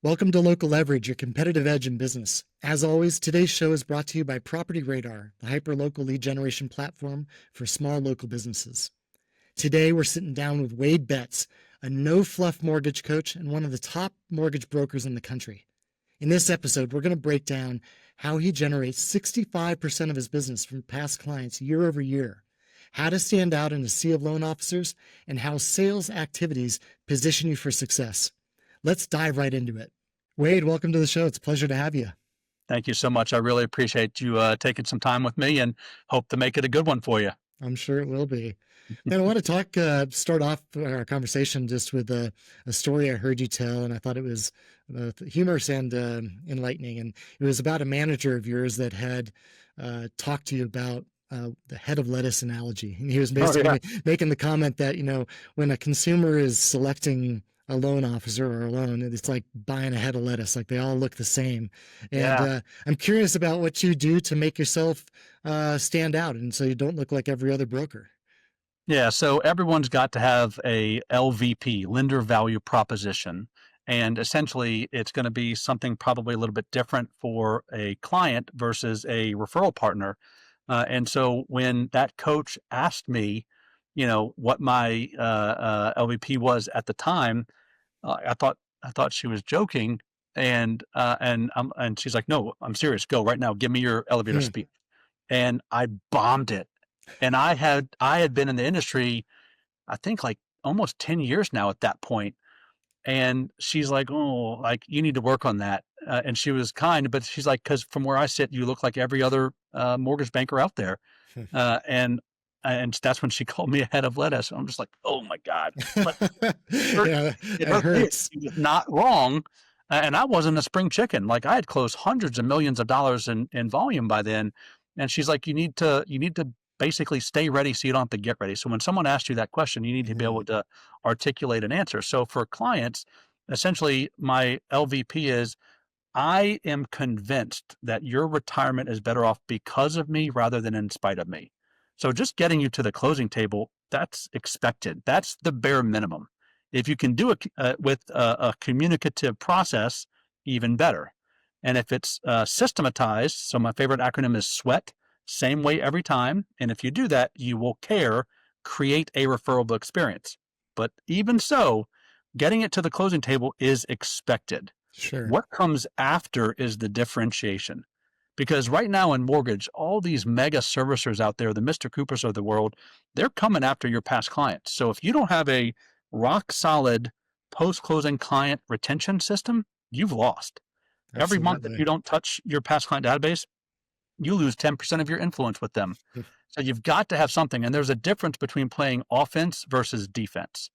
Welcome to Local Leverage, your competitive edge in business. As always, today's show is brought to you by Property Radar, the hyper-local lead generation platform for small local businesses. Today, we're sitting down with Wade Betz, a no-fluff mortgage coach and one of the top mortgage brokers in the country. In this episode, we're going to break down how he generates 65% of his business from past clients year over year, how to stand out in a sea of loan officers, and how sales activities position you for success. Let's dive right into it. Wade, welcome to the show. It's a pleasure to have you. Thank you so much. I really appreciate you taking some time with me and hope to make it a good one for you. I'm sure it will be. And I want to start off our conversation just with a story I heard you tell, and I thought it was humorous and enlightening. And it was about a manager of yours that had talked to you about the head of lettuce analogy. And he was basically making the comment that, when a consumer is selecting a loan officer or a loan, it's like buying a head of lettuce. Like they all look the same. And I'm curious about what you do to make yourself stand out, and so you don't look like every other broker. Yeah. So everyone's got to have a LVP, lender value proposition. And essentially it's going to be something probably a little bit different for a client versus a referral partner. And so when that coach asked me, what my LVP was at the time, I thought she was joking, and she's like, "No, I'm serious. Go right now. Give me your elevator speech." And I bombed it. And I had been in the industry, I think like almost 10 years now at that point. And she's like, "Oh, like you need to work on that." And she was kind, but she's like, "Because from where I sit, you look like every other mortgage banker out there." And that's when she called me a head of lettuce. I'm just like, oh my God. But it hurts. She was not wrong. And I wasn't a spring chicken. Like I had closed hundreds of millions of dollars in volume by then. And she's like, you need to basically stay ready so you don't have to get ready. So when someone asks you that question, you need to be able to articulate an answer. So for clients, essentially my LVP is, I am convinced that your retirement is better off because of me rather than in spite of me. So just getting you to the closing table, that's expected. That's the bare minimum. If you can do it with a communicative process, even better. And if it's systematized, so my favorite acronym is SWEAT, same way every time. And if you do that, you will create a referable experience. But even so, getting it to the closing table is expected. Sure. What comes after is the differentiation. Because right now in mortgage, all these mega servicers out there, the Mr. Coopers of the world, they're coming after your past clients. So if you don't have a rock solid post-closing client retention system, you've lost. Absolutely. Every month that you don't touch your past client database, you lose 10% of your influence with them. So you've got to have something. And there's a difference between playing offense versus defense.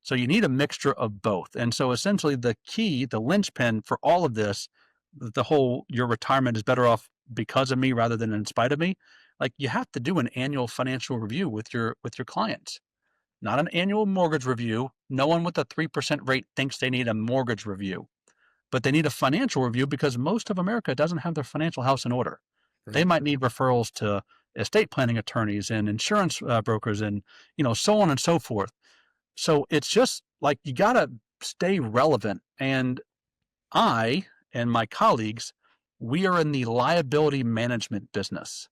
So you need a mixture of both. And so essentially the key, the linchpin for all of this, the whole your retirement is better off because of me rather than in spite of me, like you have to do an annual financial review with your clients, not an annual mortgage review. No one with a 3% rate thinks they need a mortgage review, but they need a financial review because most of America doesn't have their financial house in order. Right. They might need referrals to estate planning attorneys and insurance brokers and so on and so forth. So it's just like you got to stay relevant. And I and my colleagues, we are in the liability management business,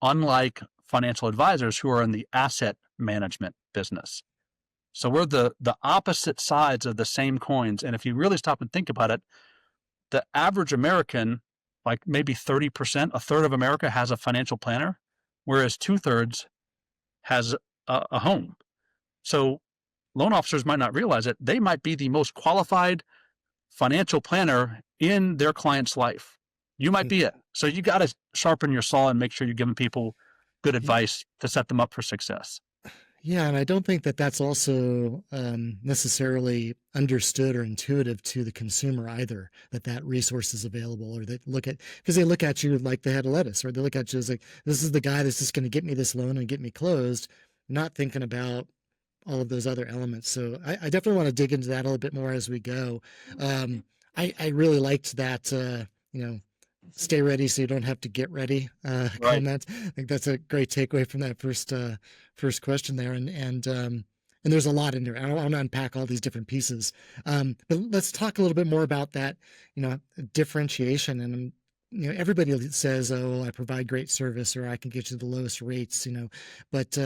unlike financial advisors who are in the asset management business. So we're the opposite sides of the same coins. And if you really stop and think about it, the average American, like maybe 30%, a third of America has a financial planner, whereas 2/3 has a home. So loan officers might not realize it. They might be the most qualified financial planner in their client's life. You might be it. So you got to sharpen your saw and make sure you're giving people good advice to set them up for success. Yeah. And I don't think that that's also necessarily understood or intuitive to the consumer either, that resource is available, or because they look at you like the head of lettuce, or they look at you as like, this is the guy that's just going to get me this loan and get me closed, not thinking about all of those other elements. So I definitely want to dig into that a little bit more as we go. I really liked that, stay ready so you don't have to get ready comment. I think that's a great takeaway from that first question there. And And there's a lot in there. I don't want to unpack all these different pieces. But let's talk a little bit more about that, differentiation. And, everybody says, oh, I provide great service or I can get you the lowest rates, but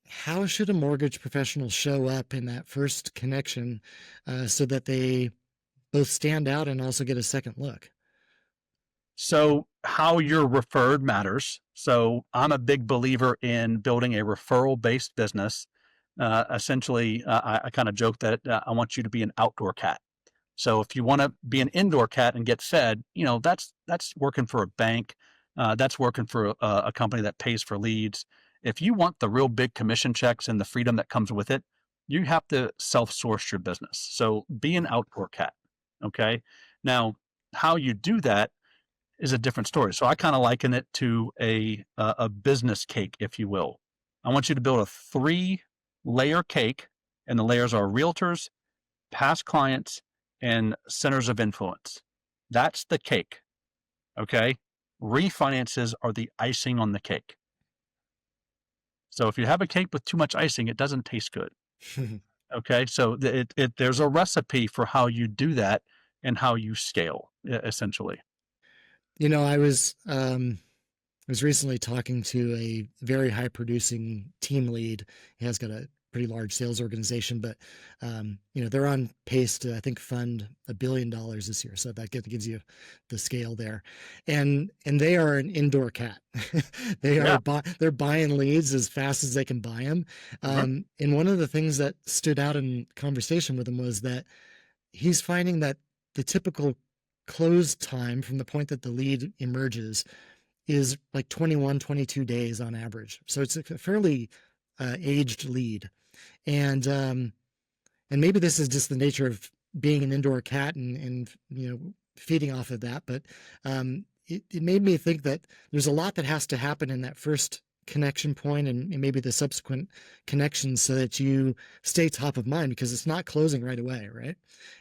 how should a mortgage professional show up in that first connection so that they both stand out and also get a second look? So how you're referred matters. So I'm a big believer in building a referral-based business. Essentially, I kind of joke that I want you to be an outdoor cat. So if you want to be an indoor cat and get fed, that's working for a bank. That's working for a company that pays for leads. If you want the real big commission checks and the freedom that comes with it, you have to self-source your business. So be an outdoor cat. Okay. Now, how you do that is a different story. So I kind of liken it to a business cake, if you will. I want you to build a 3-layer cake, and the layers are realtors, past clients, and centers of influence. That's the cake. Okay. Refinances are the icing on the cake. So if you have a cake with too much icing, it doesn't taste good. Okay. So there's a recipe for how you do that and how you scale, essentially. I was recently talking to a very high producing team lead. He has got a pretty large sales organization, but they're on pace to, I think, fund $1 billion this year. So that gives you the scale there, and they are an indoor cat. They're buying leads as fast as they can buy them. And one of the things that stood out in conversation with him was that he's finding that the typical close time from the point that the lead emerges is like 21, 22 days on average. So it's a fairly aged lead. And maybe this is just the nature of being an indoor cat and feeding off of that. But it made me think that there's a lot that has to happen in that first connection point and maybe the subsequent connections so that you stay top of mind, because it's not closing right away, right?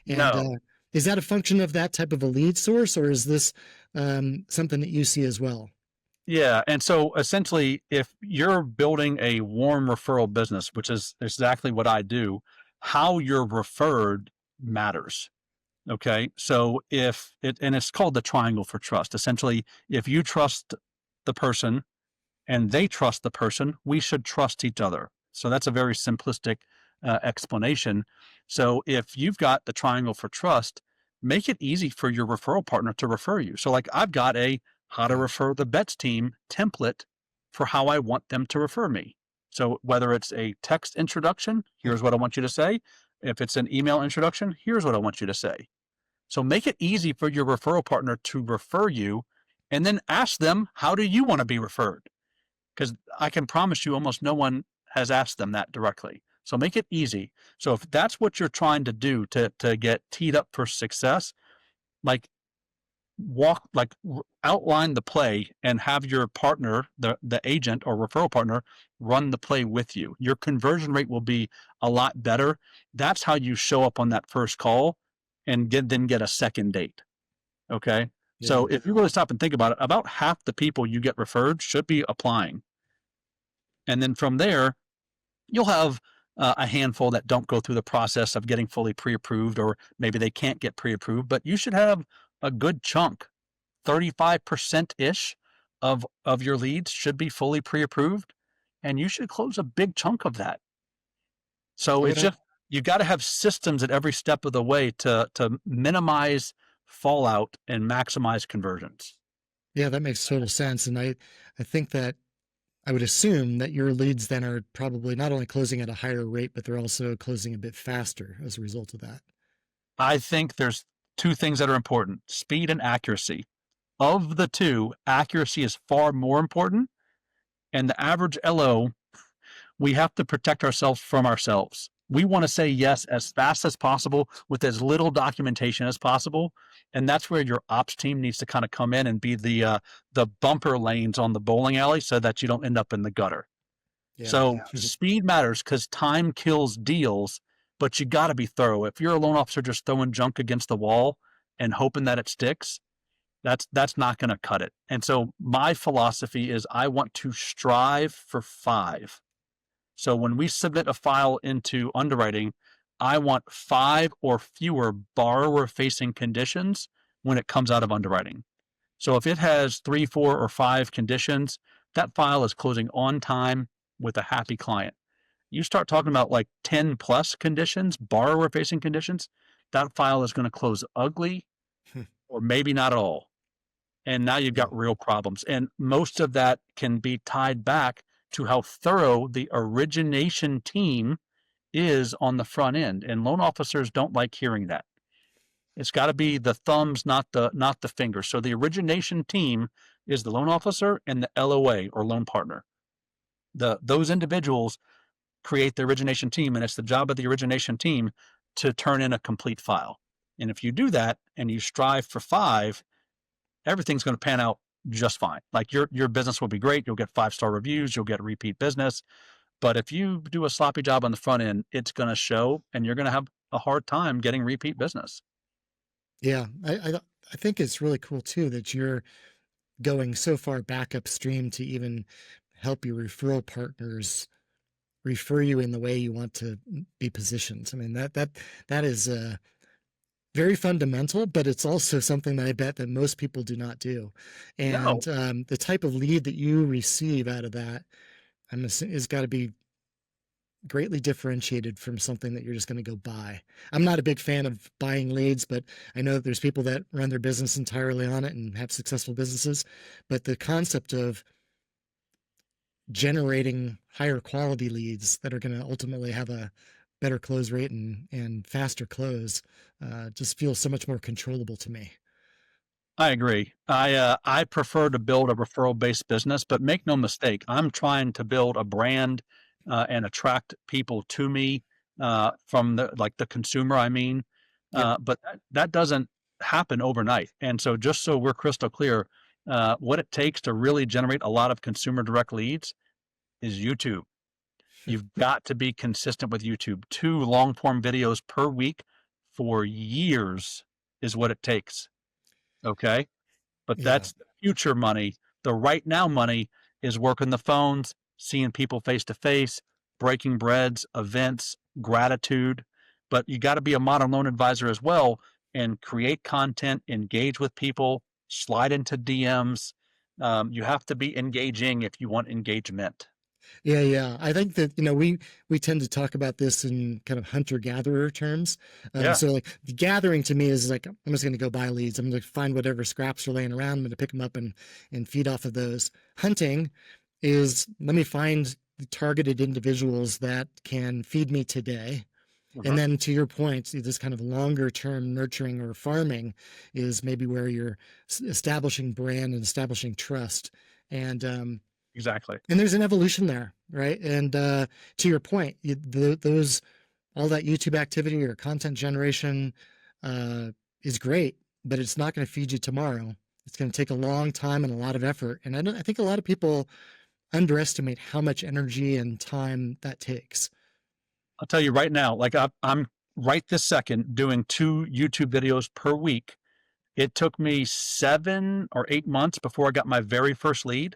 And No. Is that a function of that type of a lead source, or is this something that you see as well? Yeah. And so essentially, if you're building a warm referral business, which is exactly what I do, how you're referred matters. Okay. So and it's called the triangle for trust. Essentially, if you trust the person and they trust the person, we should trust each other. So that's a very simplistic explanation. So if you've got the triangle for trust, make it easy for your referral partner to refer you. So like I've got a how to refer the Betz team template for how I want them to refer me. So whether it's a text introduction, here's what I want you to say. If it's an email introduction, here's what I want you to say. So make it easy for your referral partner to refer you, and then ask them, how do you want to be referred? Because I can promise you almost no one has asked them that directly. So make it easy. So if that's what you're trying to do to get teed up for success, like outline the play and have your partner, the agent or referral partner, run the play with you. Your conversion rate will be a lot better. That's how you show up on that first call and get a second date. Okay. Yeah. So if you really stop and think about it, about half the people you get referred should be applying. And then from there, you'll have a handful that don't go through the process of getting fully pre-approved, or maybe they can't get pre-approved, but you should have a good chunk, 35%-ish of your leads should be fully pre-approved, and you should close a big chunk of that. So it's just, you got to have systems at every step of the way to minimize fallout and maximize conversions. Yeah, that makes total sense. And I think that I would assume that your leads then are probably not only closing at a higher rate, but they're also closing a bit faster as a result of that. I think there's two things that are important: speed and accuracy. Of the two, accuracy is far more important. And the average LO, we have to protect ourselves from ourselves. We want to say yes as fast as possible with as little documentation as possible. And that's where your ops team needs to kind of come in and be the bumper lanes on the bowling alley so that you don't end up in the gutter. Yeah. So speed matters because time kills deals, but you got to be thorough. If you're a loan officer just throwing junk against the wall and hoping that it sticks, that's not going to cut it. And so my philosophy is I want to strive for 5. So when we submit a file into underwriting, I want 5 or fewer borrower facing conditions when it comes out of underwriting. So if it has 3, 4, or 5 conditions, that file is closing on time with a happy client. You start talking about like 10 plus conditions, borrower facing conditions, that file is going to close ugly or maybe not at all. And now you've Yeah. got real problems. And most of that can be tied back to how thorough the origination team is on the front end. And loan officers don't like hearing that. It's got to be the thumbs, not the fingers. So the origination team is the loan officer and the LOA or loan partner. Those individuals create the origination team, and it's the job of the origination team to turn in a complete file. And if you do that and you strive for 5, everything's going to pan out just fine. Like your business will be great. You'll get 5-star reviews. You'll get repeat business. But if you do a sloppy job on the front end, it's going to show, and you're going to have a hard time getting repeat business. Yeah. I think it's really cool too that you're going so far back upstream to even help your referral partners refer you in the way you want to be positioned. I mean, that is very fundamental, but it's also something that I bet that most people do not do. And No, the type of lead that you receive out of that is got to be greatly differentiated from something that you're just going to go buy. I'm not a big fan of buying leads, but I know that there's people that run their business entirely on it and have successful businesses. But the concept of generating higher quality leads that are going to ultimately have a better close rate and faster close just feels so much more controllable to me. I agree. I prefer to build a referral based business, but make no mistake, I'm trying to build a brand and attract people to me from the consumer. I mean, Yep. but that doesn't happen overnight. And so, just so we're crystal clear, what it takes to really generate a lot of consumer direct leads is YouTube. You've got to be consistent with YouTube. 2 long form videos per week for years is what it takes. Okay. But Yeah. that's the future money. The right now money is working the phones, seeing people face to face, breaking breads, events, gratitude. But you got to be a modern loan advisor as well and create content, engage with people, slide into DMs. You have to be engaging if you want engagement. Yeah, yeah. I think that, we tend to talk about this in kind of hunter-gatherer terms. Yeah. So like the gathering to me is like, I'm just going to go buy leads. I'm going to find whatever scraps are laying around. I'm going to pick them up and feed off of those. Hunting is, let me find the targeted individuals that can feed me today. And Uh-huh. then to your point, this kind of longer term nurturing or farming is maybe where you're establishing brand and establishing trust. And Exactly. and there's an evolution there, right? And to your point, those all that YouTube activity or content generation uh, is great, but it's not going to feed you tomorrow. It's going to take a long time and a lot of effort. And I think a lot of people underestimate how much energy and time that takes. I'll tell you right now, like I'm right this second doing 2 YouTube videos per week. It took me 7 or 8 months before I got my very first lead.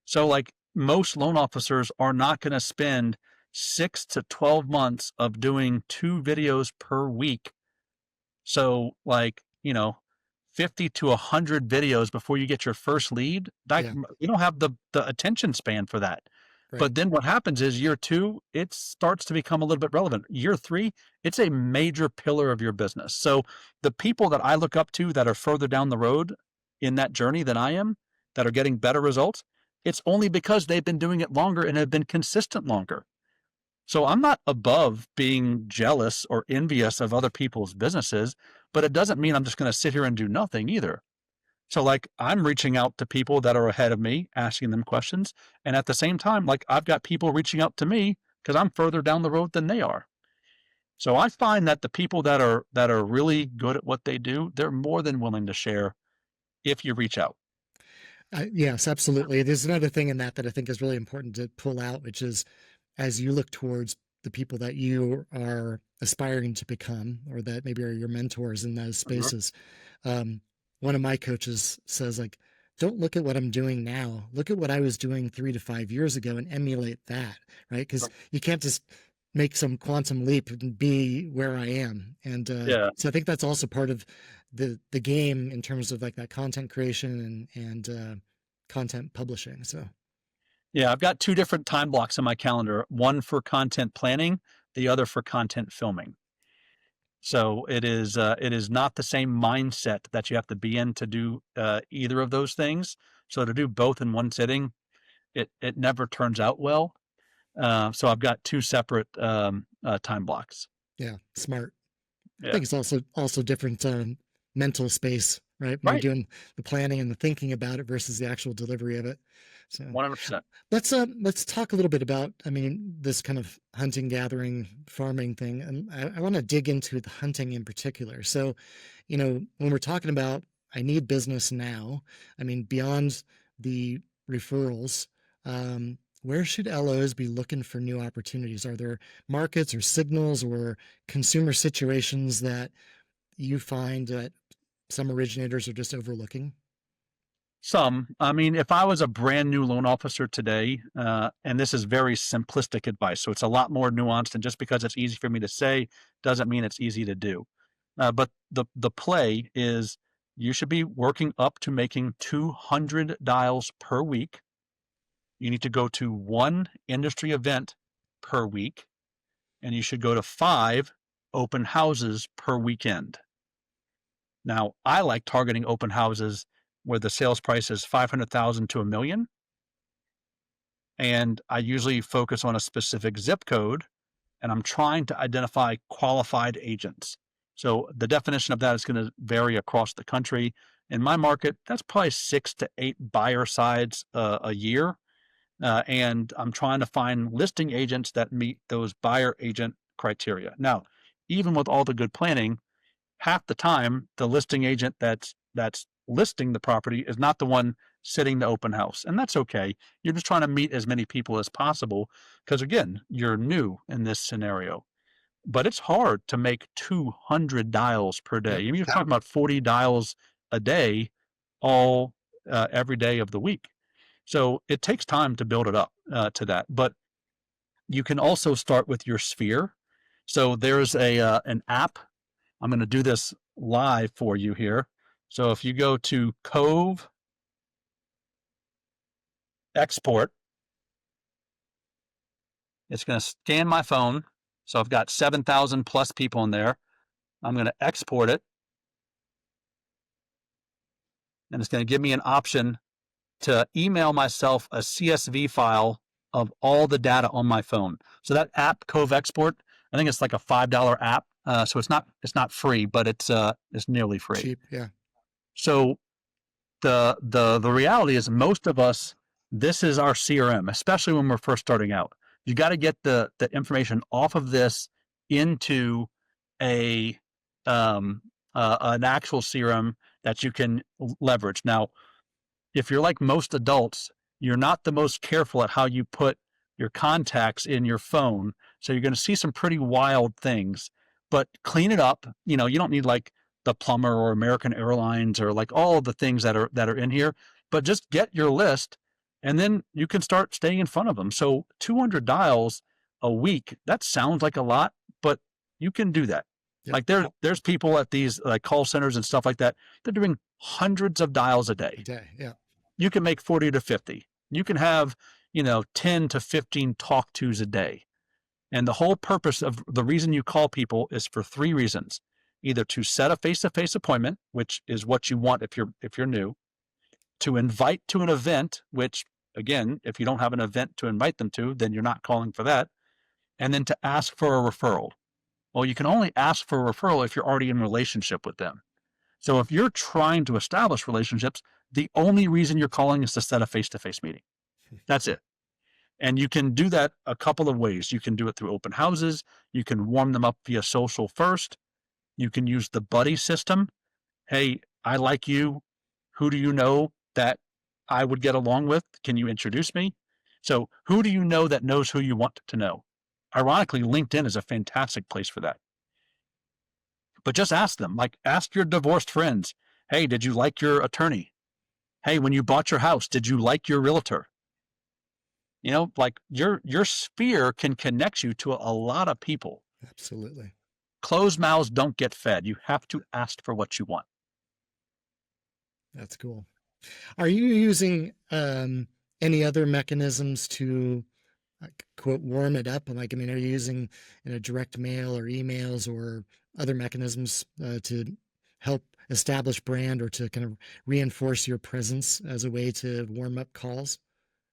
So, like, most loan officers are not going to spend 6 to 12 months of doing 2 videos per week. So, like, 50 to 100 videos before you get your first lead. Like, Yeah, you don't have the attention span for that. right. But then what happens is year 2, it starts to become a little bit relevant. Year 3, it's a major pillar of your business. So the people that I look up to that are further down the road in that journey than I am, that are getting better results, it's only because they've been doing it longer and have been consistent longer. So I'm not above being jealous or envious of other people's businesses, but it doesn't mean I'm just going to sit here and do nothing either. So like I'm reaching out to people that are ahead of me, asking them questions. And at the same time, like I've got people reaching out to me because I'm further down the road than they are. So I find that the people that are really good at what they do, they're more than willing to share if you reach out. Yes, absolutely. There's another thing in that I think is really important to pull out, which is as you look towards the people that you are aspiring to become, or that maybe are your mentors in those Mhm. spaces. Um, one of my coaches says, like, don't look at what I'm doing now. Look at what I was doing 3 to 5 years ago and emulate that, right? Because you can't just make some quantum leap and be where I am. And Yeah. so I think that's also part of the game in terms of like that content creation and content publishing. So Yeah, I've got 2 different time blocks on my calendar, one for content planning, the other for content filming. So it is not the same mindset that you have to be in to do either of those things. So to do both in one sitting, it never turns out well. So I've got 2 separate time blocks. yeah, smart. I Yeah. think it's also different mental space, right? When you're Right. doing the planning and the thinking about it versus the actual delivery of it. So 100%. let's talk a little bit about, I mean, this kind of hunting, gathering, farming thing, and I want to dig into the hunting in particular. So, when we're talking about I need business now, I mean, beyond the referrals, where should LOs be looking for new opportunities? Are there markets or signals or consumer situations that you find that some originators are just overlooking? I mean, if I was a brand new loan officer today, and this is very simplistic advice, so it's a lot more nuanced, and just because it's easy for me to say doesn't mean it's easy to do. But the play is you should be working up to making 200 dials per week. You need to go to 1 industry event per week, and you should go to 5 open houses per weekend. Now, I like targeting open houses where the sales price is 500,000 to a million, and I usually focus on a specific zip code, and I'm trying to identify qualified agents. So the definition of that is going to vary across the country. In my market, that's probably 6 to 8 buyer sides a year, and I'm trying to find listing agents that meet those buyer agent criteria. Now, even with all the good planning, half the time the listing agent that's listing the property is not the one sitting the open house, and that's okay. You're just trying to meet as many people as possible because, again, you're new in this scenario. But it's hard to make 200 dials per day. Yep. I mean, you're talking about 40 dials a day, all every day of the week. So it takes time to build it up to that. But you can also start with your sphere. So there's an app. I'm going to do this live for you here. So if you go to Cove Export, it's going to scan my phone. So I've got 7,000 plus people in there. I'm going to export it. And it's going to give me an option to email myself a CSV file of all the data on my phone. So that app, Cove Export, I think it's like a $5 app. So it's not free, but it's nearly free. Cheap, yeah. So the reality is most of us, this is our CRM, especially when we're first starting out. You got to get the information off of this into a an actual CRM that you can leverage. Now, if you're like most adults, you're not the most careful at how you put your contacts in your phone. So you're going to see some pretty wild things, but clean it up. You don't need like the plumber or American Airlines or like all of the things that are in here, but just get your list and then you can start staying in front of them. So 200 dials a week, that sounds like a lot, but you can do that. Yep. Like there's people at these like call centers and stuff like that. They're doing hundreds of dials a day. Yeah. You can make 40 to 50. You can have, 10 to 15 talk tos a day. And the whole purpose of the reason you call people is for 3 reasons. Either to set a face-to-face appointment, which is what you want if you're new, to invite to an event, which again, if you don't have an event to invite them to, then you're not calling for that, and then to ask for a referral. Well, you can only ask for a referral if you're already in relationship with them. So if you're trying to establish relationships, the only reason you're calling is to set a face-to-face meeting. That's it. And you can do that a couple of ways. You can do it through open houses. You can warm them up via social first. You can use the buddy system. Hey, I like you. Who do you know that I would get along with? Can you introduce me? So who do you know that knows who you want to know? Ironically, LinkedIn is a fantastic place for that. But just ask them, like ask your divorced friends, hey, did you like your attorney? Hey, when you bought your house, did you like your realtor? You know, like your sphere can connect you to a lot of people. Absolutely. Closed mouths don't get fed. You have to ask for what you want. That's cool. Are you using any other mechanisms to quote warm it up? Like, I mean, are you using direct mail or emails or other mechanisms to help establish brand or to kind of reinforce your presence as a way to warm up calls?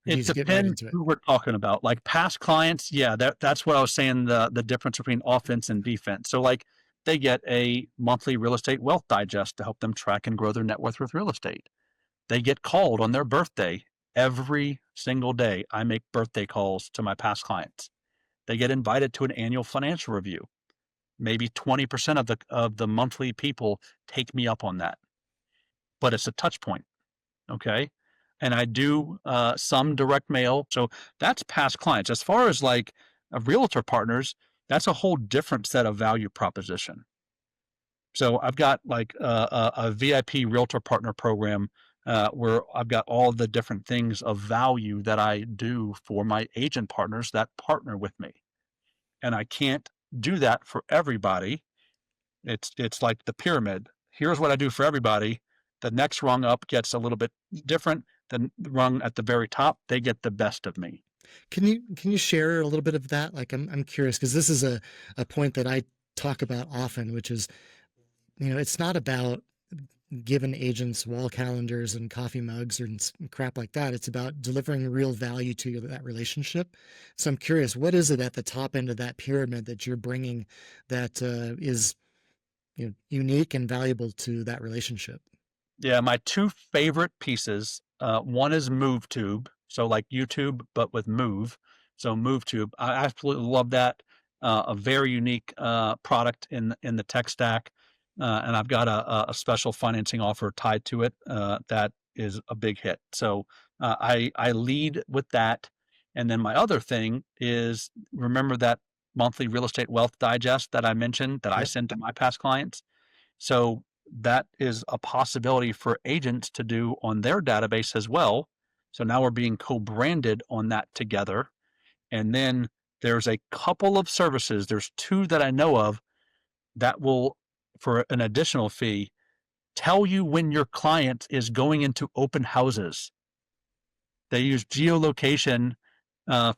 Or do you It just get right depends into it? who we're talking about. Like past clients, yeah, that's what I was saying, the difference between offense and defense. So like they get a monthly real estate wealth digest to help them track and grow their net worth with real estate. They get called on their birthday every single day. I make birthday calls to my past clients. They get invited to an annual financial review. Maybe 20% of the monthly people take me up on that, but it's a touch point. Okay. And I do some direct mail. So that's past clients. As far as like realtor partners, that's a whole different set of value proposition. So I've got like a VIP realtor partner program where I've got all the different things of value that I do for my agent partners that partner with me. And I can't do that for everybody. It's like the pyramid. Here's what I do for everybody. The next rung up gets a little bit different. The rung at the very top, they get the best of me. Can you share a little bit of that? Like, I'm curious because this is a point that I talk about often, which is, it's not about giving agents wall calendars and coffee mugs or crap like that. It's about delivering real value to that relationship. So I'm curious, what is it at the top end of that pyramid that you're bringing that is unique and valuable to that relationship? Yeah, my two favorite pieces. One is MoveTube, so like YouTube but with Move. So MoveTube, I absolutely love that. A very unique product in the tech stack, and I've got a special financing offer tied to it that is a big hit. So I lead with that, and then my other thing is remember that monthly real estate wealth digest that I mentioned that I Yep. send to my past clients. So that is a possibility for agents to do on their database as well. So now we're being co-branded on that together. And then there's a couple of services, there's two that I know of that will, for an additional fee, tell you when your client is going into open houses. They use geolocation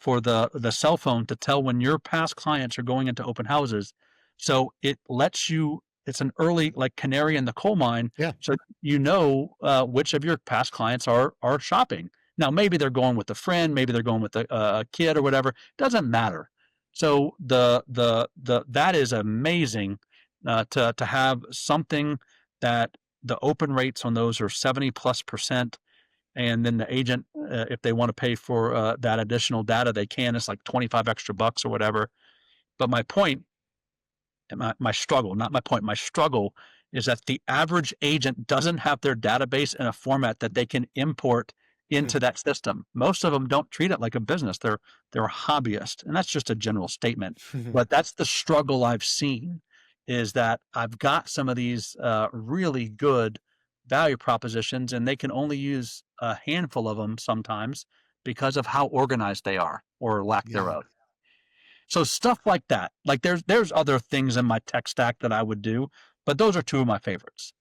for the cell phone to tell when your past clients are going into open houses. So it lets you, it's an early like canary in the coal mine. Yeah. So you know which of your past clients are shopping. Now maybe they're going with a friend, maybe they're going with a kid or whatever. Doesn't matter. So that is amazing to have something that the open rates on those are 70+%. And then the agent, if they want to pay for that additional data, they can. It's like 25 extra bucks or whatever. But my point, my struggle, not my point, my struggle is that the average agent doesn't have their database in a format that they can import into that system. Most of them don't treat it like a business. They're a hobbyist. And that's just a general statement. But that's the struggle I've seen is that I've got some of these really good value propositions and they can only use a handful of them sometimes because of how organized they are or lack Yeah. thereof. So stuff like that. Like there's other things in my tech stack that I would do, but those are two of my favorites.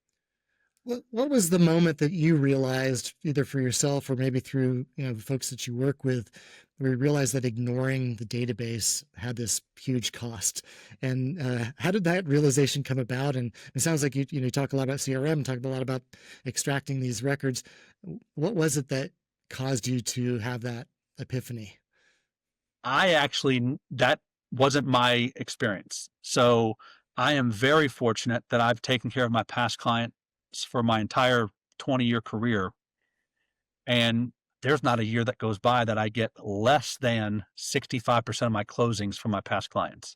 What was the moment that you realized, either for yourself or maybe through the folks that you work with, where you realized that ignoring the database had this huge cost? And how did that realization come about? And it sounds like you talk a lot about CRM, talk a lot about extracting these records. What was it that caused you to have that epiphany? That wasn't my experience. So I am very fortunate that I've taken care of my past clients for my entire 20-year career. And there's not a year that goes by that I get less than 65% of my closings from my past clients.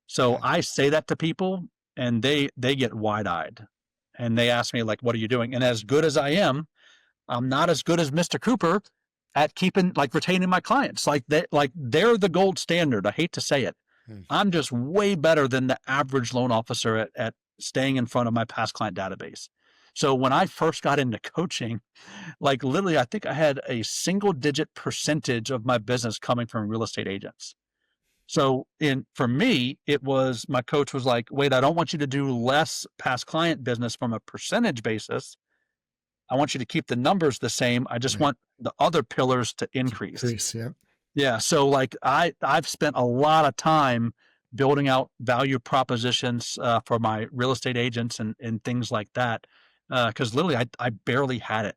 So Yeah. I say that to people and they get wide-eyed and they ask me like, what are you doing? And as good as I am, I'm not as good as Mr. Cooper at keeping like retaining my clients. They're the gold standard. I hate to say it. I'm just way better than the average loan officer at staying in front of my past client database. So when I first got into coaching, like literally, I think I had a single digit percentage of my business coming from real estate agents. So for me, it was my coach was like, wait, I don't want you to do less past client business from a percentage basis. I want you to keep the numbers the same. I just Right. want the other pillars to increase. Increase. Yeah. Yeah. So like I've spent a lot of time building out value propositions for my real estate agents and things like that. Cause literally I barely had it,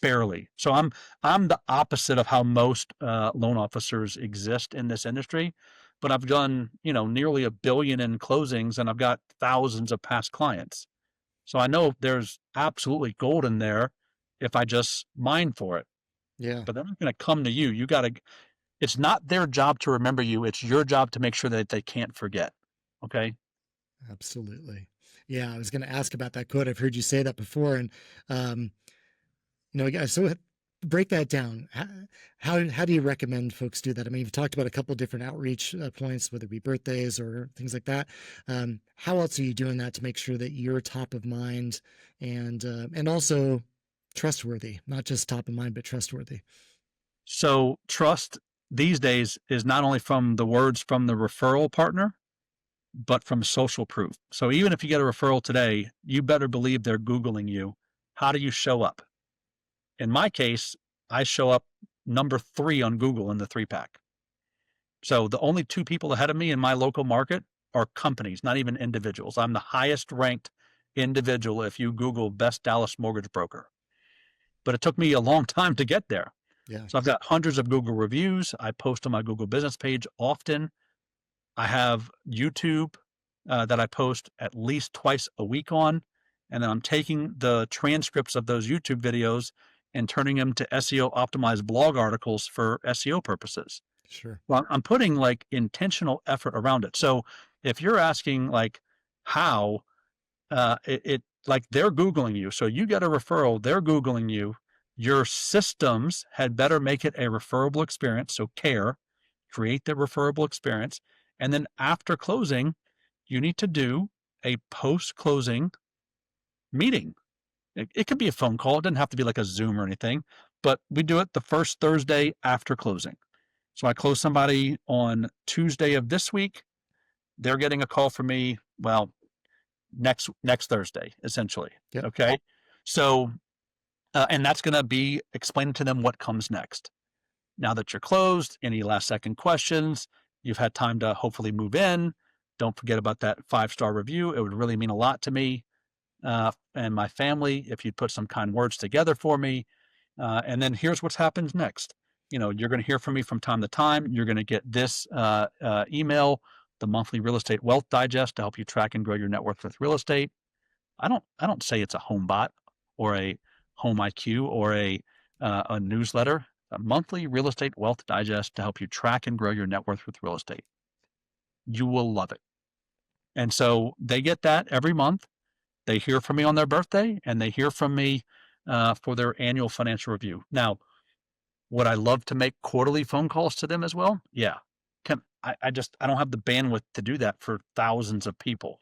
barely. So I'm the opposite of how most loan officers exist in this industry, but I've done, nearly 1 billion in closings and I've got thousands of past clients. So I know there's absolutely gold in there if I just mine for it. Yeah. But they're not going to come to you. It's not their job to remember you. It's your job to make sure that they can't forget. Okay. Absolutely. Yeah. I was going to ask about that quote. I've heard you say that before. And, um, yeah, so break that down. How do you recommend folks do that? I mean, you've talked about a couple of different outreach points, whether it be birthdays or things like that. How else are you doing that to make sure that you're top of mind and also trustworthy, not just top of mind, but trustworthy? So trust these days is not only from the words from the referral partner, but from social proof. So even if you get a referral today, you better believe they're Googling you. How do you show up? In my case, I show up number 3 on Google in the 3-pack. So the only 2 people ahead of me in my local market are companies, not even individuals. I'm the highest ranked individual if you Google best Dallas mortgage broker. But it took me a long time to get there. Yeah. So I've got hundreds of Google reviews. I post on my Google business page often. I have YouTube that I post at least twice a week on. And then I'm taking the transcripts of those YouTube videos and turning them to SEO optimized blog articles for SEO purposes. Sure. Well, I'm putting like intentional effort around it. So if you're asking like how, it like they're Googling you. So you get a referral, they're Googling you. Your systems had better make it a referable experience. So create the referable experience. And then after closing, you need to do a post closing meeting. It could be a phone call. It doesn't have to be like a Zoom or anything, but we do it the first Thursday after closing. So I close somebody on Tuesday of this week. They're getting a call from me. Well, next Thursday, essentially. Yep. Okay. So, and that's going to be explaining to them what comes next. Now that you're closed, any last second questions, you've had time to hopefully move in. Don't forget about that 5-star review. It would really mean a lot to me and my family if you'd put some kind words together for me. And then here's what happens next. You're going to hear from me from time to time. You're going to get this email, the monthly real estate wealth digest to help you track and grow your net worth with real estate. I don't say it's a home bot or a home IQ or a newsletter. A monthly real estate wealth digest to help you track and grow your net worth with real estate. You will love it. And so they get that every month. They hear from me on their birthday and they hear from me for their annual financial review. Now, would I love to make quarterly phone calls to them as well? Yeah. I don't have the bandwidth to do that for thousands of people.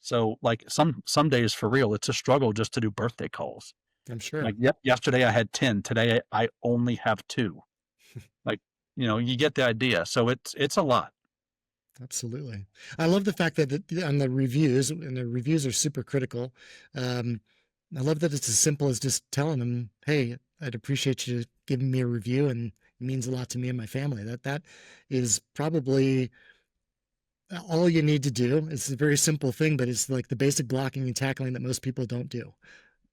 So like some days for real, it's a struggle just to do birthday calls. I'm sure. Like yesterday I had 10. Today I only have 2. Like, you get the idea. So it's a lot. Absolutely. I love the fact that on the reviews, and the reviews are super critical. I love that it's as simple as just telling them, "Hey, I'd appreciate you giving me a review, and it means a lot to me and my family." That is probably all you need to do. It's a very simple thing, but it's like the basic blocking and tackling that most people don't do.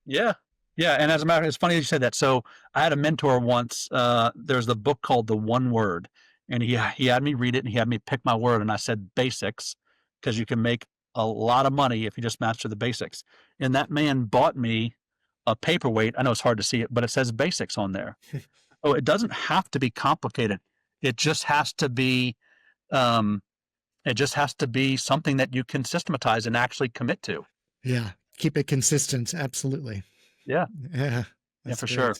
Yeah. Yeah. And as a matter, it's funny you said that. So I had a mentor once. There's the book called The One Word, and he had me read it and he had me pick my word. And I said basics, because you can make a lot of money if you just master the basics. And that man bought me a paperweight. I know it's hard to see it, but it says basics on there. Oh, it doesn't have to be complicated. It just has to be, something that you can systematize and actually commit to. Yeah. Keep it consistent. Absolutely. Yeah. Yeah. Yeah, for Great. sure.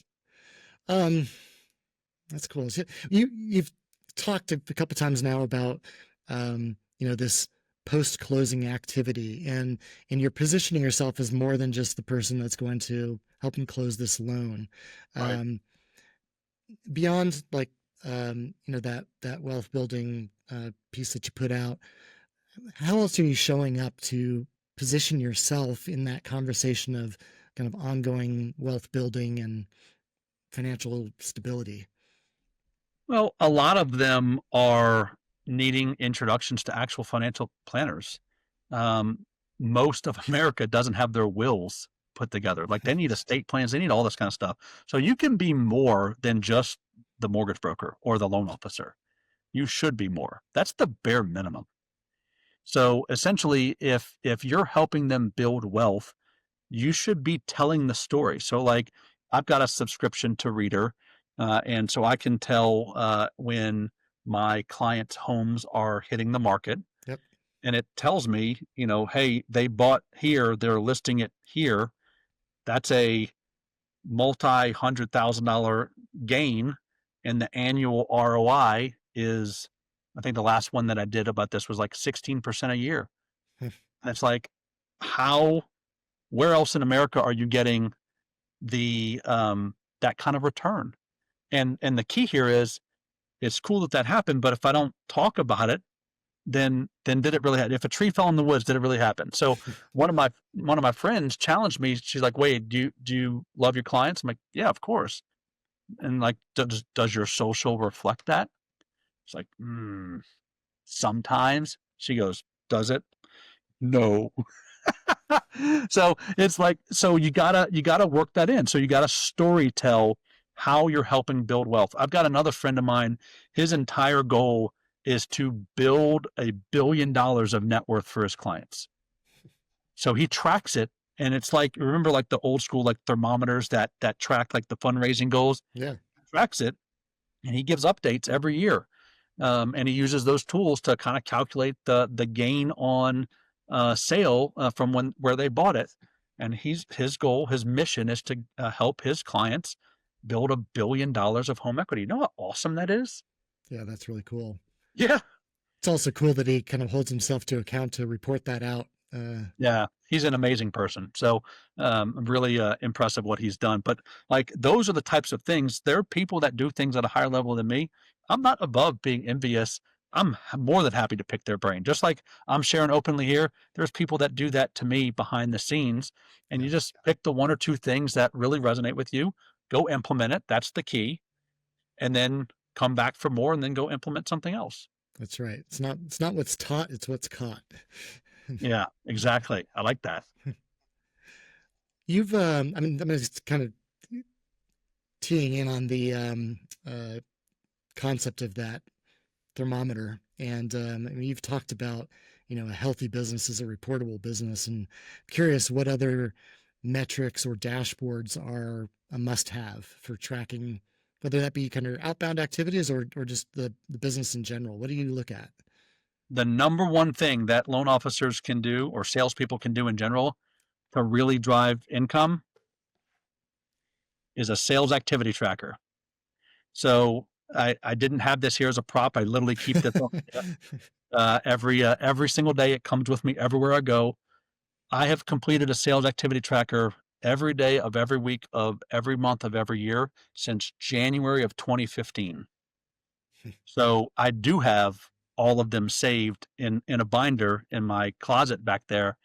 That's cool. So you've talked a couple times now about, this post-closing activity, and you're positioning yourself as more than just the person that's going to help them close this loan. Right. Um, Beyond like that wealth building piece that you put out, how else are you showing up to position yourself in that conversation of kind of ongoing wealth building and financial stability? Well, a lot of them are needing introductions to actual financial planners. Um, Most of America doesn't have their wills put together. Like they need estate plans, they need all this kind of stuff. So you can be more than just the mortgage broker or the loan officer. You should be more. That's the bare minimum. So essentially, if you're helping them build wealth, you should be telling the story. So like I've got a subscription to Reader, and so I can tell when my clients' homes are hitting the market, Yep. and it tells me, hey, they bought here, they're listing it here. That's a multi-$100,000 gain, and the annual ROI is, I think the last one that I did about this was like 16% a year. And it's like, how, where else in America are you getting the that kind of return? And the key here is it's cool that happened, but if I don't talk about it, then did it really happen? If a tree fell in the woods, did it really happen? So one of my friends challenged me. She's like, Wade, do you love your clients? I'm like, yeah, of course. And like, does your social reflect that? It's like, sometimes. She goes, does it? No. So it's like, so you gotta work that in. So you gotta story tell how you're helping build wealth. I've got another friend of mine, his entire goal is to build $1 billion of net worth for his clients. So he tracks it, and it's like, remember like the old school like thermometers that track like the fundraising goals? Yeah. Tracks it, and he gives updates every year. And he uses those tools to kind of calculate the gain on sale from where they bought it. And his goal, his mission is to help his clients build $1 billion of home equity. You know how awesome that is? Yeah, that's really cool. Yeah. It's also cool that he kind of holds himself to account to report that out. Yeah, he's an amazing person. So I'm really impressed what he's done. But like those are the types of things. There are people that do things at a higher level than me. I'm not above being envious. I'm more than happy to pick their brain. Just like I'm sharing openly here, there's people that do that to me behind the scenes. And Yeah, you just pick the one or two things that really resonate with you, go implement it. That's the key. And then come back for more and then go implement something else. that's right. It's not what's taught, it's what's caught. Yeah, exactly. I like that. You've I mean, I'm just kind of teeing in on the concept of that thermometer, and I mean, you've talked about a healthy business is a reportable business, and curious what other metrics or dashboards are a must-have for tracking, whether that be kind of outbound activities or just the business in general. What do you look at? The number one thing that loan officers can do or salespeople can do in general to really drive income is a sales activity tracker. So I didn't have this here as a prop. I literally keep this on every single day. It comes with me everywhere I go. I have completed a sales activity tracker every day of every week of every month of every year since January of 2015. So I do have all of them saved in a binder in my closet back there.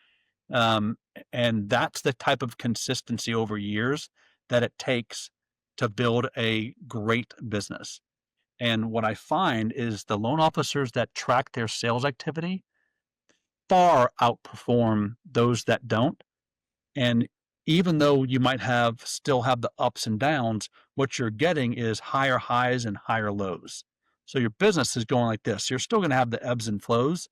Um, and that's the type of consistency over years that it takes to build a great business. And what I find is the loan officers that track their sales activity far outperform those that don't. And even though you might still have the ups and downs, what you're getting is higher highs and higher lows. So your business is going like this. You're still going to have the ebbs and flows,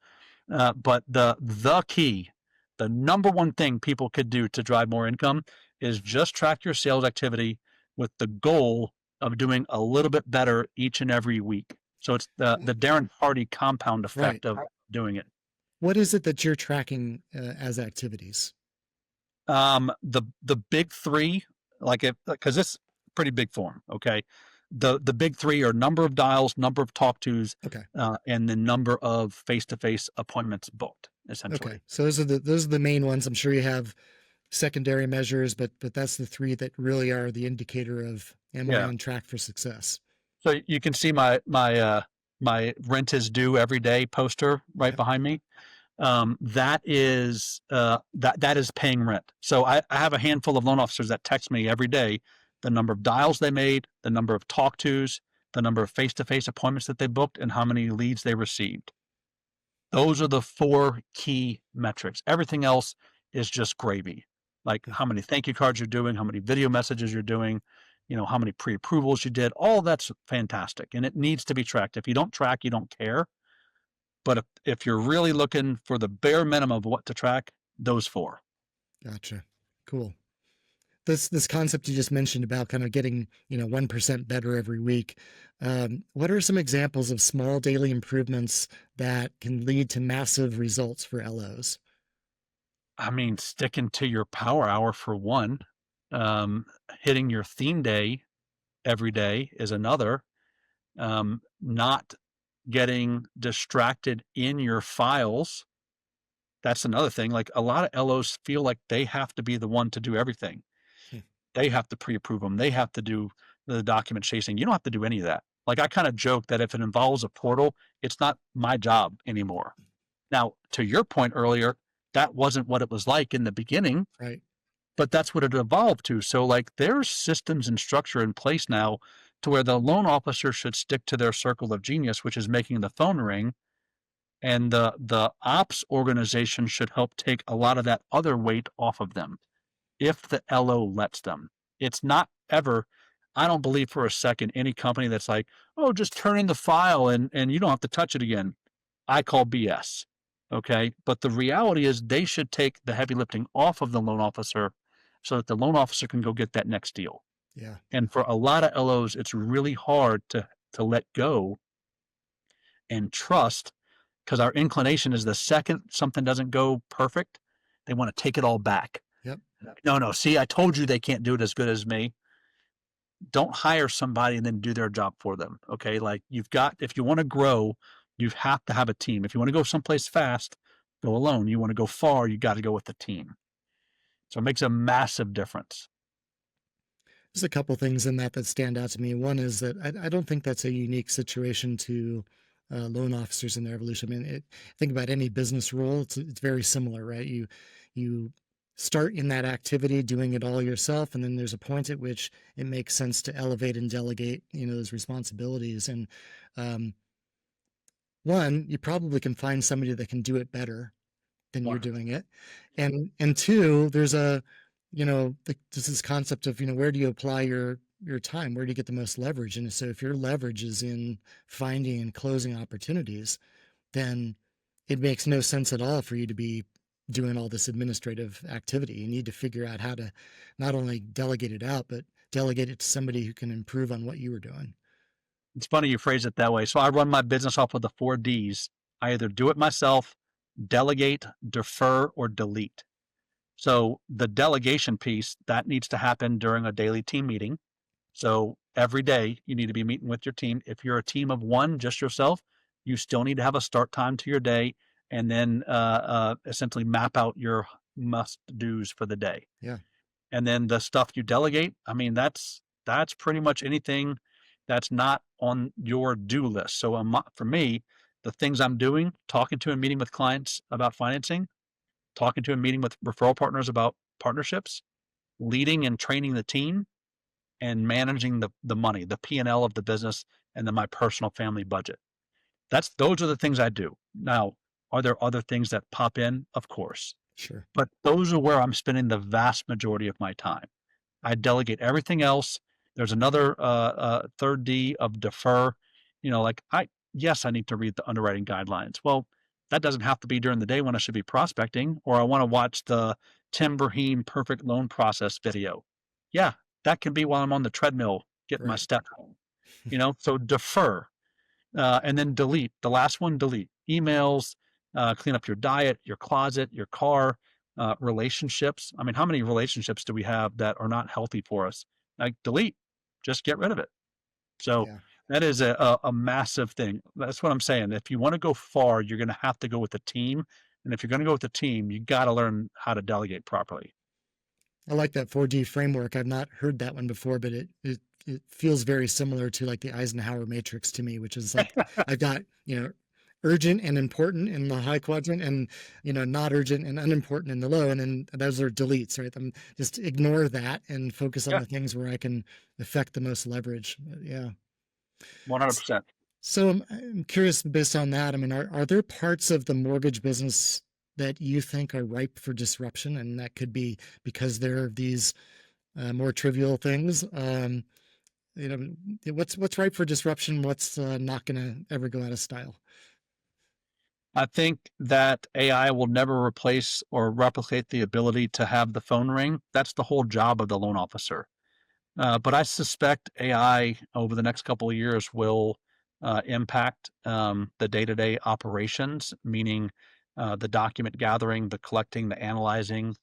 but the key, the number one thing people could do to drive more income is just track your sales activity with the goal of doing a little bit better each and every week. So it's the Darren Hardy compound Right. effect of doing it. What is it that you're tracking as activities? The big three, like because it's pretty big form. Okay. The big three are number of dials, number of talk tos, Okay. and the number of face-to-face appointments booked, Okay. essentially. So those are the main ones. I'm sure you have secondary measures, but that's the three that really are the indicator of, am I Yeah. on track for success? So you can see my rent is due every day poster right Yep. behind me. That is that is paying rent. So I have a handful of loan officers that text me every day the number of dials they made, the number of talk tos, the number of face-to-face appointments that they booked, and how many leads they received. Those are the four key metrics. Everything else is just gravy. Like how many thank you cards you're doing, how many video messages you're doing, how many pre-approvals you did. All that's fantastic. And it needs to be tracked. If you don't track, you don't care. But if you're really looking for the bare minimum of what to track, those four. Gotcha. Cool. This concept you just mentioned about kind of getting 1% better every week. What are some examples of small daily improvements that can lead to massive results for LOs? I mean, sticking to your power hour for one, hitting your theme day every day is another. Not getting distracted in your files. That's another thing. Like a lot of LOs feel like they have to be the one to do everything. Hmm. They have to pre-approve them. They have to do the document chasing. You don't have to do any of that. Like I kind of joke that if it involves a portal, it's not my job anymore. Now, to your point earlier, that wasn't what it was like in the beginning, Right. but that's what it evolved to. So like there's systems and structure in place now to where the loan officer should stick to their circle of genius, which is making the phone ring. And the ops organization should help take a lot of that other weight off of them if the LO lets them. It's not ever, I don't believe for a second, any company that's like, oh, just turn in the file and you don't have to touch it again. I call BS. Okay. But the reality is they should take the heavy lifting off of the loan officer so that the loan officer can go get that next deal. Yeah. And for a lot of LOs, it's really hard to let go and trust because our inclination is the second something doesn't go perfect, they want to take it all back. Yep. No, see, I told you they can't do it as good as me. Don't hire somebody and then do their job for them. Okay. Like if you want to grow, you have to have a team. If you want to go someplace fast, go alone. You want to go far, you got to go with the team. So it makes a massive difference. There's a couple things in that stand out to me. One is that I don't think that's a unique situation to loan officers in their evolution. I mean, think about any business role; it's very similar, right? You start in that activity, doing it all yourself, and then there's a point at which it makes sense to elevate and delegate, those responsibilities. And one, you probably can find somebody that can do it better than you're doing it, and two, there's this concept of where do you apply your time, where do you get the most leverage? And so if your leverage is in finding and closing opportunities, then it makes no sense at all for you to be doing all this administrative activity. You need to figure out how to not only delegate it out, but delegate it to somebody who can improve on what you were doing. It's funny you phrase it that way. So I run my business off of the 4 Ds. I either do it myself, delegate, defer, or delete. So the delegation piece, that needs to happen during a daily team meeting. So every day you need to be meeting with your team. If you're a team of one, just yourself, you still need to have a start time to your day and then essentially map out your must do's for the day. Yeah. And then the stuff you delegate, I mean, that's pretty much anything that's not on your do list. So for me, the things I'm doing, talking to and meeting with clients about financing, talking to and meeting with referral partners about partnerships, leading and training the team, and managing the money, the P&L of the business, and then my personal family budget. Those are the things I do. Now, are there other things that pop in? Of course. Sure. But those are where I'm spending the vast majority of my time. I delegate everything else. There's another third D of defer. Yes, I need to read the underwriting guidelines. Well, that doesn't have to be during the day when I should be prospecting, or I want to watch the Tim Brahim perfect loan process video. Yeah, that can be while I'm on the treadmill getting my step home. So defer. And then delete. The last one, delete. Emails, clean up your diet, your closet, your car, relationships. I mean, how many relationships do we have that are not healthy for us? Like delete, just get rid of it. So Yeah. that is a massive thing. That's what I'm saying. If you want to go far, you're going to have to go with a team. And if you're going to go with a team, you got to learn how to delegate properly. I like that 4D framework. I've not heard that one before, but it feels very similar to like the Eisenhower matrix to me, which is like I've got, urgent and important in the high quadrant and, not urgent and unimportant in the low. And then those are deletes, right? I'm just ignore that and focus on Yeah, the things where I can affect the most leverage. Yeah. 100%. So I'm curious based on that. I mean, are there parts of the mortgage business that you think are ripe for disruption? And that could be because there are these more trivial things. What's ripe for disruption? What's not going to ever go out of style? I think that AI will never replace or replicate the ability to have the phone ring. That's the whole job of the loan officer. But I suspect AI over the next couple of years will impact the day-to-day operations, meaning the document gathering, the collecting, the analyzing,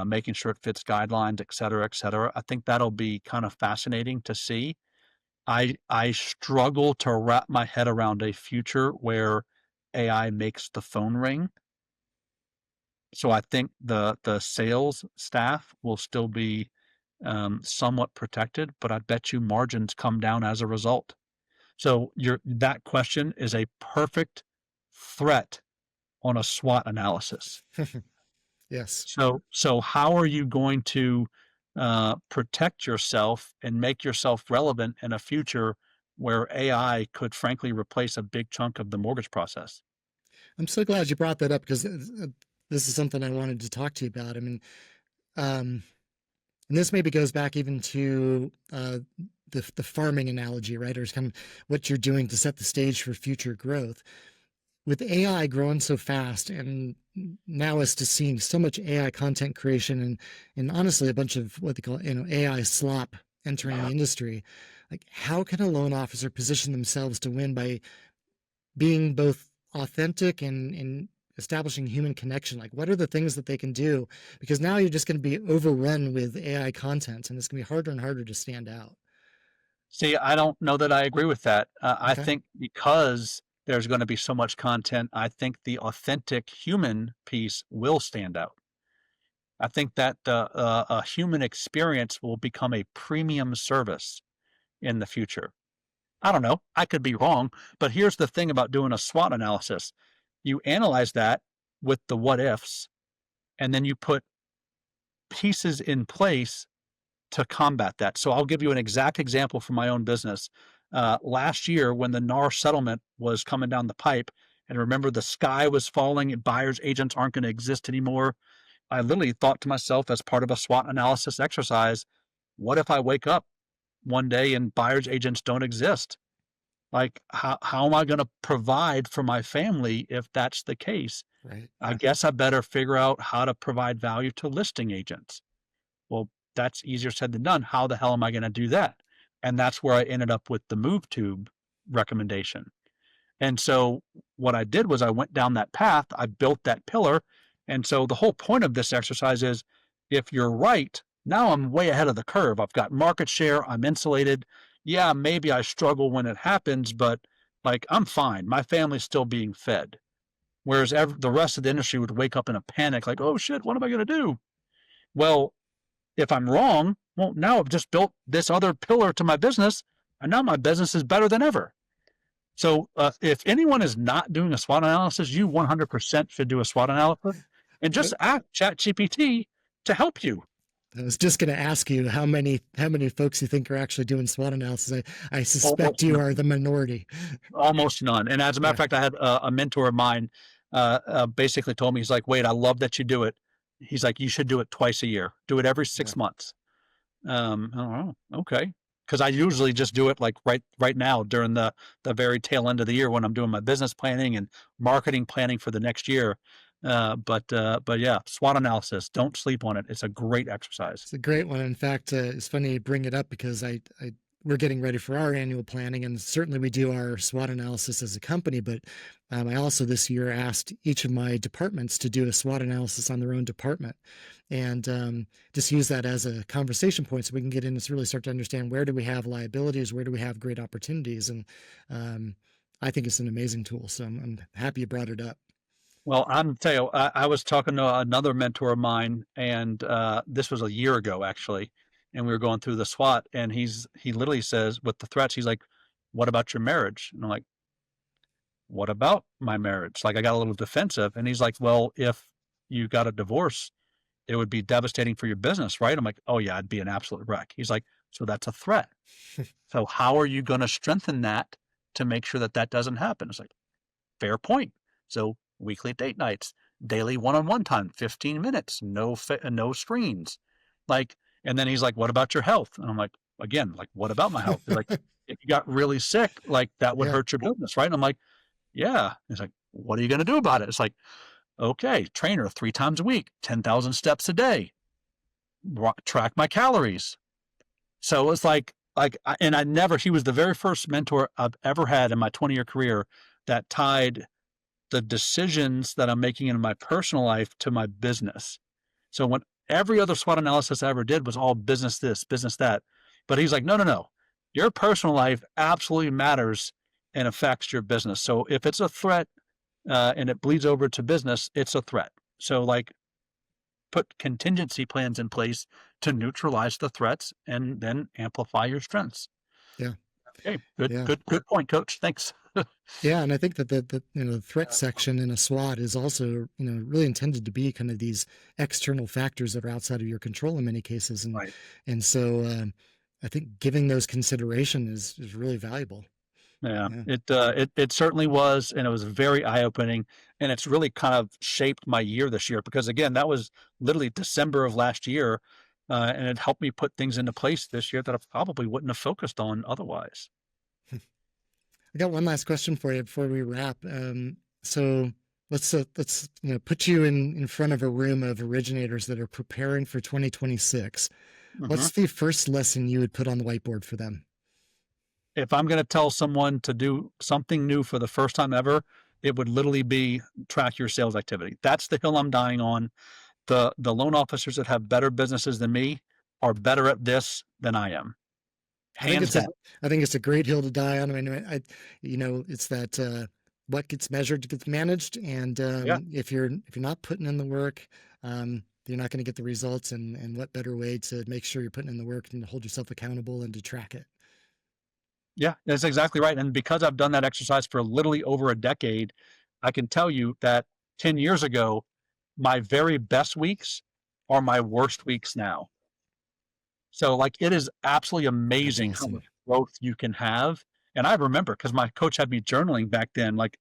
making sure it fits guidelines, et cetera, et cetera. I think that'll be kind of fascinating to see. I struggle to wrap my head around a future where AI makes the phone ring. So I think the sales staff will still be somewhat protected, but I bet you margins come down as a result. So that question is a perfect threat on a SWOT analysis. Yes. So how are you going to protect yourself and make yourself relevant in a future where AI could frankly replace a big chunk of the mortgage process? I'm so glad you brought that up because this is something I wanted to talk to you about. I mean, um, and this maybe goes back even to the farming analogy, right? Or it's kind of what you're doing to set the stage for future growth. With AI growing so fast, and now as to seeing so much AI content creation and honestly a bunch of what they call AI slop entering the industry, like how can a loan officer position themselves to win by being both authentic and establishing human connection? Like what are the things that they can do? Because now you're just going to be overrun with AI content and it's going to be harder and harder to stand out. See, I don't know that I agree with that. I Okay. think because there's going to be so much content, I think the authentic human piece will stand out. I think that the a human experience will become a premium service in the future. I don't know. I could be wrong, but here's the thing about doing a SWOT analysis. You analyze that with the what ifs, and then you put pieces in place to combat that. So I'll give you an exact example from my own business. Last year, when the NAR settlement was coming down the pipe, and remember the sky was falling, and buyers agents aren't going to exist anymore. I literally thought to myself, as part of a SWOT analysis exercise, what if I wake up one day and buyers agents don't exist? Like, how am I going to provide for my family if that's the case? Right. I guess I better figure out how to provide value to listing agents. Well, that's easier said than done. How the hell am I going to do that? And that's where I ended up with the MoveTube recommendation. And so what I did was I went down that path, I built that pillar. And so the whole point of this exercise is if you're right, now I'm way ahead of the curve. I've got market share, I'm insulated. Yeah, maybe I struggle when it happens, but like I'm fine. My family's still being fed. Whereas the rest of the industry would wake up in a panic, like, oh shit, what am I going to do? Well, if I'm wrong, well, now I've just built this other pillar to my business, and now my business is better than ever. So if anyone is not doing a SWOT analysis, you 100% should do a SWOT analysis and just ask ChatGPT to help you. I was just going to ask you how many folks you think are actually doing SWOT analysis. I suspect Almost you are none. the minority. Almost none. And as a matter Yeah, of fact, I had a mentor of mine basically told me, he's like, Wade, I love that you do it. He's like, you should do it twice a year. Do it every yeah. 6 months. Oh, okay. Because I usually just do it like right now during the very tail end of the year when I'm doing my business planning and marketing planning for the next year. But yeah, SWOT analysis. Don't sleep on it. It's a great exercise. It's a great one. In fact, it's funny you bring it up because I we're getting ready for our annual planning, and certainly we do our SWOT analysis as a company. But I also this year asked each of my departments to do a SWOT analysis on their own department, and just use that as a conversation point so we can get in and really start to understand where do we have liabilities, where do we have great opportunities, and I think it's an amazing tool. So I'm happy you brought it up. Well, I'm tell you, I was talking to another mentor of mine, and this was a year ago actually, and we were going through the SWOT, and he literally says with the threats, he's like, "What about your marriage?" And I'm like, "What about my marriage?" Like I got a little defensive, and he's like, "Well, if you got a divorce, it would be devastating for your business, right?" I'm like, "Oh yeah, I'd be an absolute wreck." He's like, "So that's a threat. So how are you going to strengthen that to make sure that that doesn't happen?" It's like, fair point. So weekly date nights, daily one-on-one time, 15 minutes, no screens. Like, and then he's like, "What about your health?" And I'm like, again, like, what about my health? He's like, "If you got really sick, like that would Yeah. hurt your business, right?" And I'm like, "Yeah." He's like, "What are you going to do about it?" It's like, okay, trainer 3 times a week, 10,000 steps a day, track my calories. So it's and he was the very first mentor I've ever had in my 20-year career that tied the decisions that I'm making in my personal life to my business. So when every other SWOT analysis I ever did was all business this, business that. But he's like, no, no, no. Your personal life absolutely matters and affects your business. So if it's a threat and it bleeds over to business, it's a threat. So like put contingency plans in place to neutralize the threats and then amplify your strengths. Yeah. Okay, Yeah. good point, Coach. Thanks. Yeah, and I think that the threat section in a SWOT is also really intended to be kind of these external factors that are outside of your control in many cases, and Right. so I think giving those consideration is really valuable. Yeah, Yeah. it certainly was, and it was very eye-opening, and it's really kind of shaped my year this year because again, that was literally December of last year, and it helped me put things into place this year that I probably wouldn't have focused on otherwise. I got one last question for you before we wrap. So let's put you in front of a room of originators that are preparing for 2026. Mhm. What's the first lesson you would put on the whiteboard for them? If I'm gonna tell someone to do something new for the first time ever, it would literally be track your sales activity. That's the hill I'm dying on. The loan officers that have better businesses than me are better at this than I am, I think hands it's a down. I think it's a great hill to die on. I mean, it's that what gets measured gets managed, and Yeah. if you're not putting in the work, you're not going to get the results. And what better way to make sure you're putting in the work and to hold yourself accountable and to track it? Yeah, that's exactly right, and because I've done that exercise for literally over a decade, I can tell you that 10 years ago, my very best weeks are my worst weeks now. So, like, it is absolutely That's amazing how awesome. much growth you can have, and I remember because my coach had me journaling back then, like,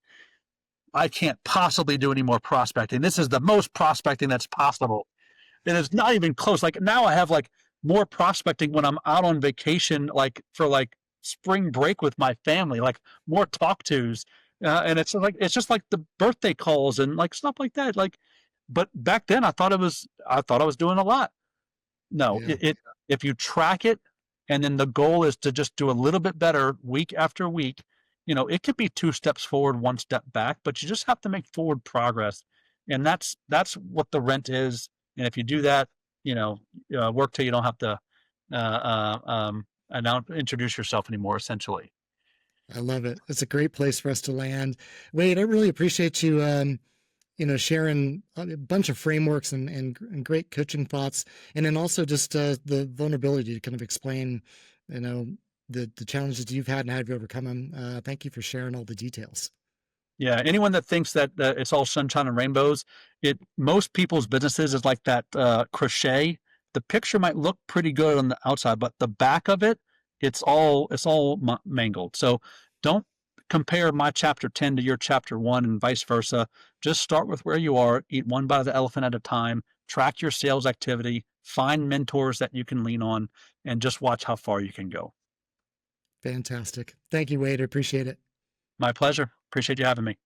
"I can't possibly do any more prospecting. This is the most prospecting that's possible." And it's not even close. Like now I have like more prospecting when I'm out on vacation, like for like spring break with my family, like more talk tos. And it's just like the birthday calls and like stuff like that. Like, but back then I thought I was doing a lot. No, Yeah. if you track it and then the goal is to just do a little bit better week after week, it could be 2 steps forward, 1 step back, but you just have to make forward progress. And that's what the rent is. And if you do that, work till you don't have to introduce yourself anymore, essentially. I love it. It's a great place for us to land. Wade, I really appreciate you, sharing a bunch of frameworks and great coaching thoughts. And then also just the vulnerability to kind of explain, you know, the challenges you've had and how you've overcome them. Thank you for sharing all the details. Yeah, anyone that thinks that it's all sunshine and rainbows, most people's businesses is like that crochet. The picture might look pretty good on the outside, but the back of it, it's all mangled. So don't compare my chapter 10 to your chapter 1 and vice versa. Just start with where you are, eat one bite of the elephant at a time, track your sales activity, find mentors that you can lean on, and just watch how far you can go. Fantastic. Thank you, Wade. I appreciate it. My pleasure. Appreciate you having me.